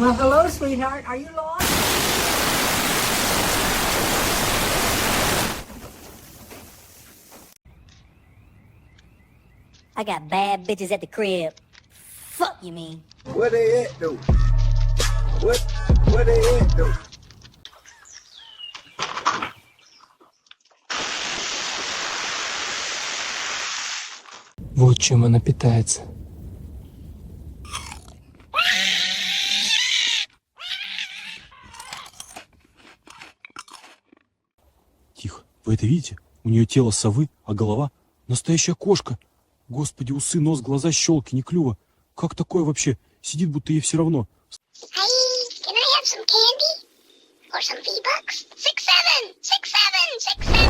Well, hello, sweetheart. Are you lost? I got bad bitches at the crib. Fuck you mean? Where they at though? Where they at though? Вот чем она питается. Тихо. Вы это видите? У нее тело совы, а голова — настоящая кошка. Господи, усы, нос, глаза, щелки, ни клюва. Как такое вообще? Сидит, будто ей все равно. Hey, can I have some candy? Or some V-Bucks? 6-7! 6-7! 6-7!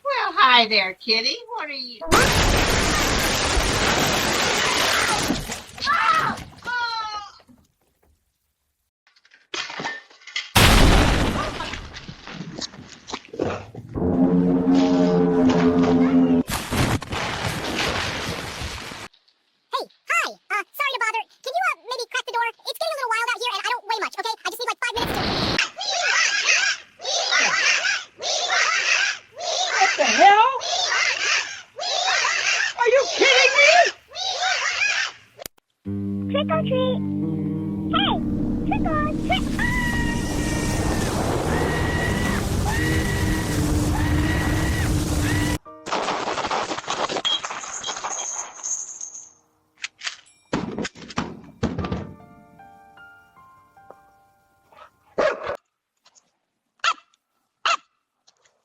Well, hi there, kitty. What are you... Sorry to bother. Can you, maybe crack the door? It's getting a little wild out here, and I don't weigh much, okay? I just need like 5 minutes to... What the hell? Are you kidding me? Trick or treat. Hey, trick or trick.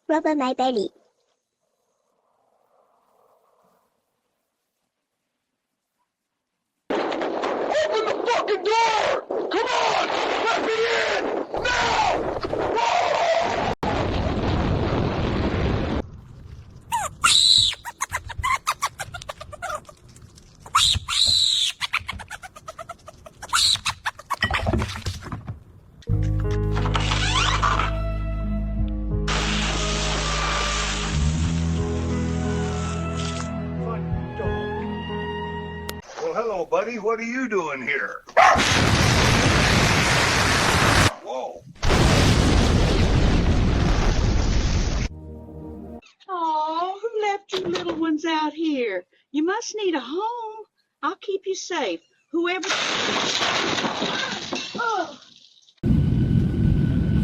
Rub on my belly. Open the fucking door! Come on! Let me in! Now! Well, hello, buddy. What are you doing here? Whoa. Oh, who left you little ones out here? You must need a home. I'll keep you safe. Whoever... Oh.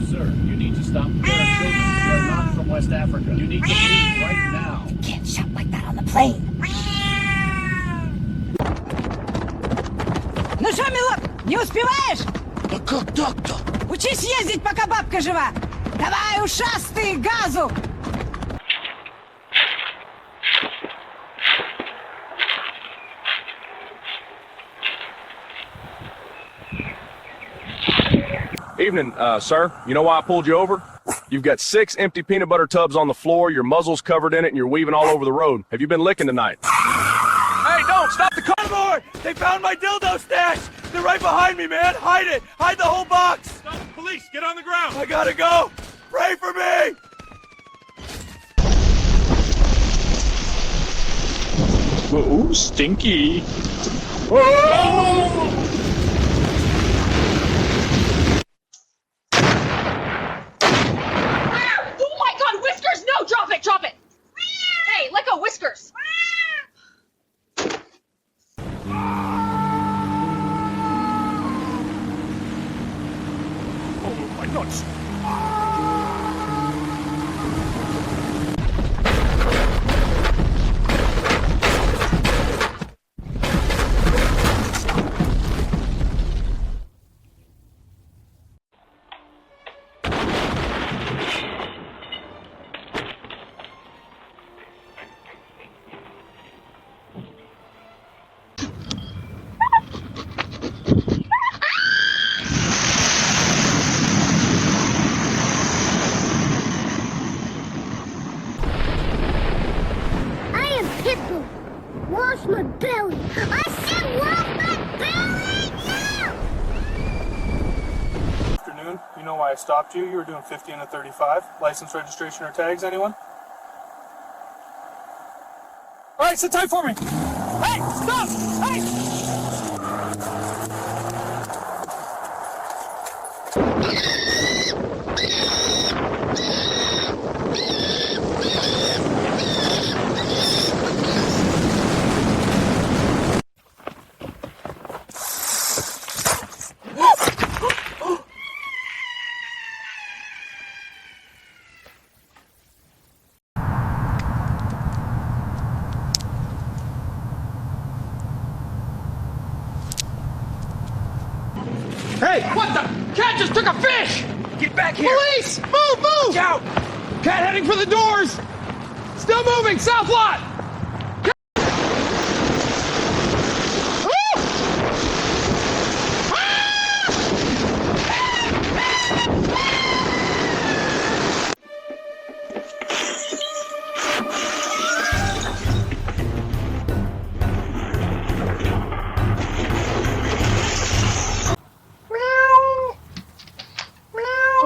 Sir, you need to stop. There are children. You're not from West Africa. You need to leave right now. Can't shout like that on the plane. Ну что, милок, не успеваешь? А как так-то? Учись ездить, пока бабка жива. Давай, ушастый, газу! Evening, sir. You know why I pulled you over? You've got 6 empty peanut butter tubs on the floor, your muzzle's covered in it, and you're weaving all over the road. Have you been licking tonight? Hey, don't! Stop the car! More! They found my dildo stash! They're right behind me, man! Hide it! Hide the whole box! Stop! Police, get on the ground! I gotta go! Pray for me! Ooh, stinky! Oh my god, Whiskers! No, drop it, drop it! Hey, let go, Whiskers! Oh, my nuts! Wash my belly! I said wash my belly now! Afternoon. You know why I stopped you? You were doing 50 and a 35. License, registration, or tags, anyone? All right, sit tight for me. Hey, stop! Hey! Hey, what the? Cat just took a fish! Get back here! Police! Move, move! Watch out! Cat heading for the doors! Still moving, south lot!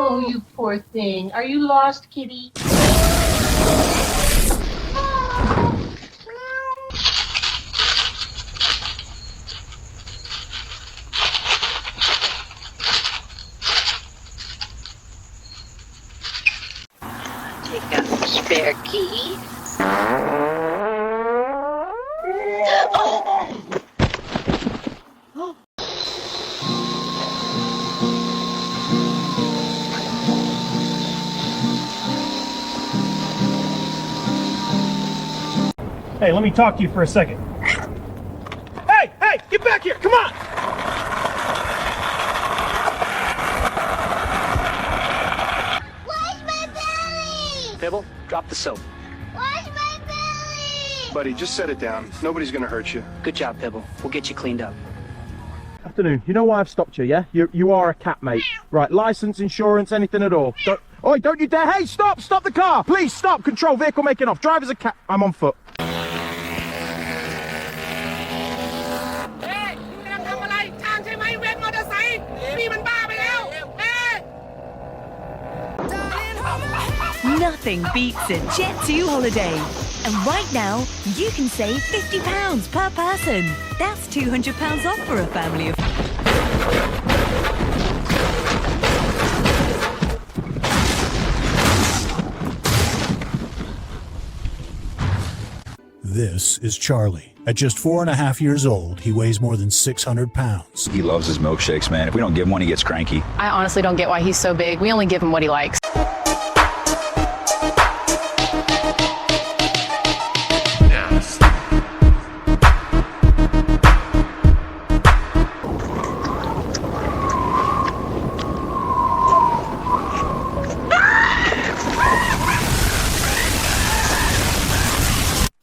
Oh, you poor thing. Are you lost, kitty? Take out the spare key. Hey, let me talk to you for a second. Hey, hey, get back here, come on! Where's my belly? Pibble, drop the soap. Where's my belly? Buddy, just set it down. Nobody's gonna hurt you. Good job, Pibble. We'll get you cleaned up. Afternoon. You know why I've stopped you, yeah? You are a cat, mate. Right, license, insurance, anything at all. Don't you dare! Hey, stop! Stop the car! Please stop! Control vehicle making off. Driver's a cat. I'm on foot. Nothing beats a Jet 2 holiday. And right now, you can save £50 per person. That's £200 off for a family of... This is Charlie. At just 4.5 years old, he weighs more than 600 pounds. He loves his milkshakes, man. If we don't give him one, he gets cranky. I honestly don't get why he's so big. We only give him what he likes.